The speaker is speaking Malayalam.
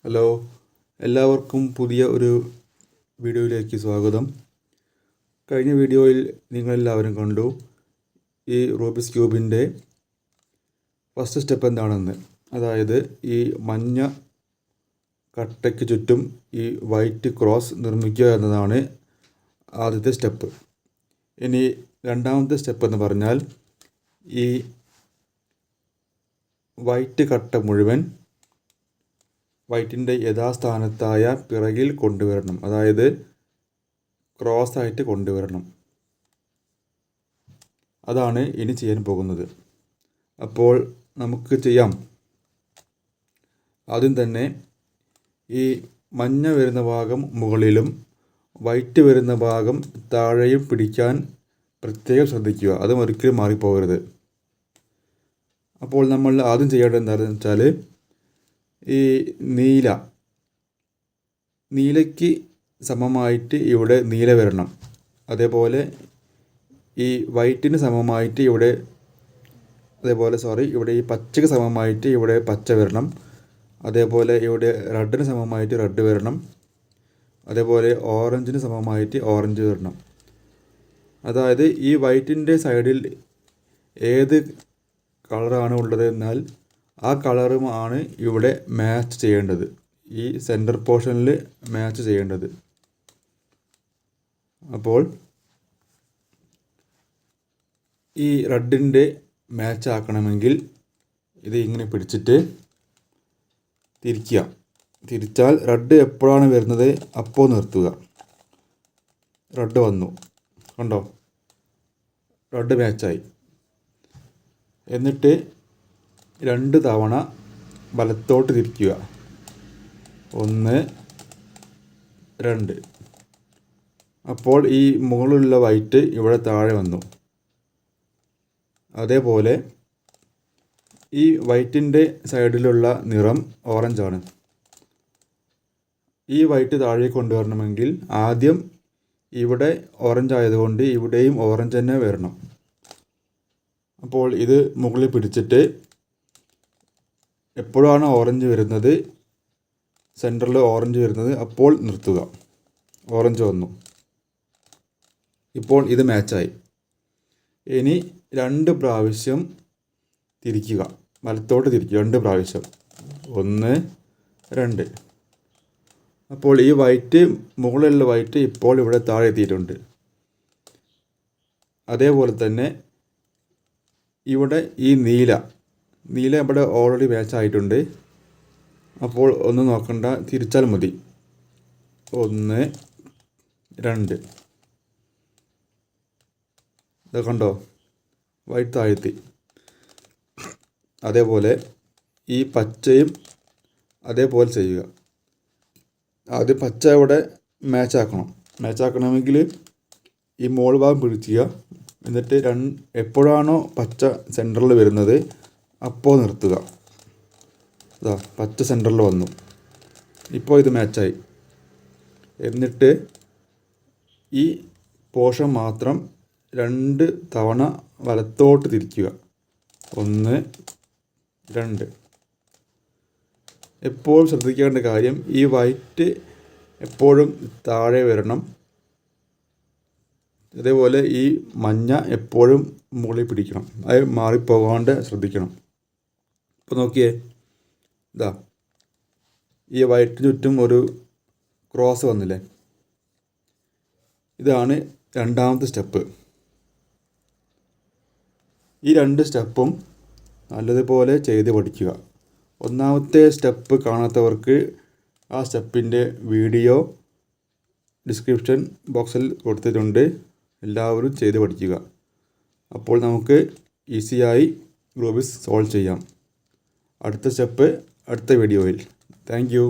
ഹലോ, എല്ലാവർക്കും പുതിയ ഒരു വീഡിയോയിലേക്ക് സ്വാഗതം. കഴിഞ്ഞ വീഡിയോയിൽ നിങ്ങളെല്ലാവരും കണ്ടു ഈ റൂബിക്സ് ക്യൂബിൻ്റെ ഫസ്റ്റ് സ്റ്റെപ്പ് എന്താണെന്ന്. അതായത് ഈ മഞ്ഞ കട്ടയ്ക്ക് ചുറ്റും ഈ വൈറ്റ് ക്രോസ് നിർമ്മിക്കുക എന്നതാണ് ആദ്യത്തെ സ്റ്റെപ്പ്. ഇനി രണ്ടാമത്തെ സ്റ്റെപ്പ് എന്ന് പറഞ്ഞാൽ ഈ വൈറ്റ് കട്ട മുഴുവൻ വൈറ്റിൻ്റെ യഥാസ്ഥാനത്തായ പിറകിൽ കൊണ്ടുവരണം. അതായത് ക്രോസ് ആയിട്ട് കൊണ്ടുവരണം. അതാണ് ഇനി ചെയ്യാൻ പോകുന്നത്. അപ്പോൾ നമുക്ക് ചെയ്യാം. ആദ്യം തന്നെ ഈ മഞ്ഞ വരുന്ന ഭാഗം മുകളിലും വൈറ്റ് വരുന്ന ഭാഗം താഴെയും പിടിക്കാൻ പ്രത്യേകം ശ്രദ്ധിക്കുക. അതും ഒരിക്കലും മാറിപ്പോകരുത്. അപ്പോൾ നമ്മൾ ആദ്യം ചെയ്യേണ്ടത് എന്താണെന്ന് വെച്ചാൽ ഈ നീലയ്ക്ക് സമമായിട്ട് ഇവിടെ നീല വരണം. അതേപോലെ ഈ വൈറ്റിന് സമമായിട്ട് ഇവിടെ ഇവിടെ ഈ പച്ചയ്ക്ക് സമമായിട്ട് ഇവിടെ പച്ച വരണം. അതേപോലെ ഇവിടെ റെഡിന് സമമായിട്ട് റെഡ് വരണം. അതേപോലെ ഓറഞ്ചിന് സമമായിട്ട് ഓറഞ്ച് വരണം. അതായത് ഈ വൈറ്റിൻ്റെ സൈഡിൽ ഏത് കളറാണ് ഉള്ളത് എന്നാൽ ആ കളറുമാണ് ഇവിടെ മാച്ച് ചെയ്യേണ്ടത്. ഈ സെൻറ്റർ പോർഷനിൽ മാച്ച് ചെയ്യേണ്ടത്. അപ്പോൾ ഈ റെഡിൻ്റെ മാച്ച് ആക്കണമെങ്കിൽ ഇത് ഇങ്ങനെ പിടിച്ചിട്ട് തിരിക്കുക. തിരിച്ചാൽ റെഡ് എപ്പോഴാണ് വരുന്നത് അപ്പോൾ നിർത്തുക. റെഡ് വന്നു, കണ്ടോ? റെഡ് മാച്ചായി. എന്നിട്ട് 2 തവണ വലത്തോട്ട് തിരിക്കുക. 1, 2. അപ്പോൾ ഈ മുകളിലുള്ള വൈറ്റ് ഇവിടെ താഴെ വന്നു. അതേപോലെ ഈ വൈറ്റിൻ്റെ സൈഡിലുള്ള നിറം ഓറഞ്ചാണ്. ഈ വൈറ്റ് താഴെ കൊണ്ടുവരണമെങ്കിൽ ആദ്യം ഇവിടെ ഓറഞ്ച് ആയതുകൊണ്ട് ഇവിടെയും ഓറഞ്ച് തന്നെ വരണം. അപ്പോൾ ഇത് മുകളിൽ പിടിച്ചിട്ട് എപ്പോഴാണ് ഓറഞ്ച് വരുന്നത്, സെൻറ്ററിൽ ഓറഞ്ച് വരുന്നത് അപ്പോൾ നിർത്തുക. ഓറഞ്ച് വന്നു. ഇപ്പോൾ ഇത് മാച്ചായി. ഇനി 2 പ്രാവശ്യം തിരിക്കുക. വലത്തോട്ട് തിരിക്കുക 2 പ്രാവശ്യം. 1, 2. അപ്പോൾ ഈ വൈറ്റ് മുകളിലുള്ള വൈറ്റ് ഇപ്പോൾ ഇവിടെ താഴെ എത്തിയിട്ടുണ്ട്. അതേപോലെ തന്നെ ഇവിടെ ഈ നീല ഇവിടെ ഓൾറെഡി മാച്ച് ആയിട്ടുണ്ട്. അപ്പോൾ ഒന്നും നോക്കണ്ട, തിരിച്ചാൽ മതി. 1, 2. ഇത് കണ്ടോ? വൈറ്റ് താഴ്ത്തി. അതേപോലെ ഈ പച്ചയും അതേപോലെ ചെയ്യുക. ആദ്യം പച്ച ഇവിടെ മാച്ചാക്കണമെങ്കിൽ ഈ മോൾ ഭാഗം പിടിക്കുക. എന്നിട്ട് എപ്പോഴാണോ പച്ച സെൻറ്ററിൽ വരുന്നത് അപ്പോൾ നിർത്തുക. ഇതാ പച്ച സെൻറ്ററിൽ വന്നു. ഇപ്പോൾ ഇത് മാച്ചായി. എന്നിട്ട് ഈ പോർഷൻ മാത്രം 2 തവണ വലത്തോട്ട് തിരിക്കുക. 1, 2. എപ്പോഴും ശ്രദ്ധിക്കേണ്ട കാര്യം ഈ വൈറ്റ് എപ്പോഴും താഴെ വരണം. അതേപോലെ ഈ മഞ്ഞ എപ്പോഴും മുകളിൽ പിടിക്കണം. അത് മാറിപ്പോകാണ്ട് ശ്രദ്ധിക്കണം. ഇപ്പോൾ നോക്കിയേ, ഇതാ ഈ വൈറ്റിന് ചുറ്റും ഒരു ക്രോസ് വന്നില്ലേ? ഇതാണ് രണ്ടാമത്തെ സ്റ്റെപ്പ്. ഈ 2 സ്റ്റെപ്പും നല്ലതുപോലെ ചെയ്ത് പഠിക്കുക. ഒന്നാമത്തെ സ്റ്റെപ്പ് കാണാത്തവർക്ക് ആ സ്റ്റെപ്പിൻ്റെ വീഡിയോ ഡിസ്ക്രിപ്ഷൻ ബോക്സിൽ കൊടുത്തിട്ടുണ്ട്. എല്ലാവരും ചെയ്ത് പഠിക്കുക. അപ്പോൾ നമുക്ക് ഈസിയായി റൂബിക്സ് സോൾവ് ചെയ്യാം. അടുത്ത സ്റ്റെപ്പ് അടുത്ത വീഡിയോയിൽ. Thank you.